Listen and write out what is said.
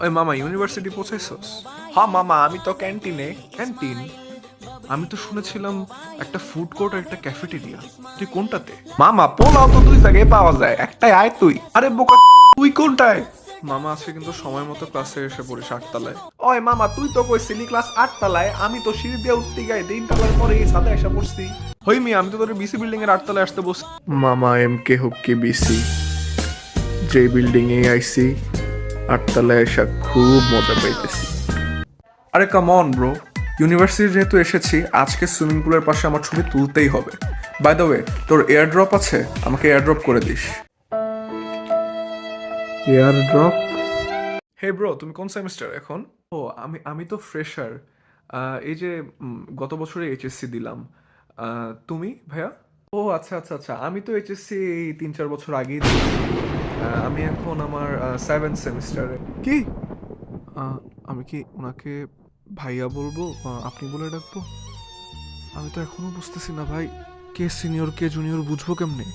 ওই মামা, ইউনিভার্সিটি পৌঁছাইছস? হ্যাঁ মামা, আমি তো ক্যান্টিনে। ক্যান্টিন? আমি তো শুনেছিলাম একটা ফুড কোর্ট আর একটা ক্যাফেটেরিয়া। তুই কোনটাতে? মামা, পোলাও তো দুই জায়গায় পাওয়া যায়, একটাই আয় তুই। আরে বোকা, তুই কোনটায়? মামা আছে, কিন্তু সময় মতো ক্লাসে এসে পড়িস 8 তলায়। ওই মামা, তুই তো কইছিলি ক্লাস 8 তলায়, আমি তো সিঁড়ি দিয়ে উঠতে গাই 3 তলার পরে এই ছাদে এসে পড়ছি। হই মি, আমি তো তোর বিসি বিল্ডিং এর 8 তলায় আসতে বস। মামা, এম কে হুক্কি বিসি, যে বিল্ডিং এ আইসি 8 তলায় এসে খুব মজা পাইতেছি। আরে কাম অন ব্রো, ইউনিভার্সিটি যেহেতু এসেছি, আজকে সুইমিং পুলের পাশে আমার ছবি তুলতেই হবে। বাই দ্য ওয়ে, তোর এয়ার ড্রপ আছে? আমাকে এয়ার ড্রপ করে দিস। AirDrop? হে ব্রো, তুমি কোন সেমিস্টার এখন? ও, আমি আমি তো ফ্রেশার। এই যে গত বছরে এইচএসসি দিলাম। তুমি ভাইয়া? ও আচ্ছা আচ্ছা আচ্ছা, আমি তো এইচএসসি এই 3-4 বছর আগেই দিয়েছি। আমি এখন আমার 7th সেমিস্টারে। কি? আমি কি ওনাকে ভাইয়া বলবো, আপনি বলে ডাকবো? আমি তো এখনো বুঝতেছি না ভাই, কে সিনিয়র কে জুনিয়র বুঝবো কেমনে?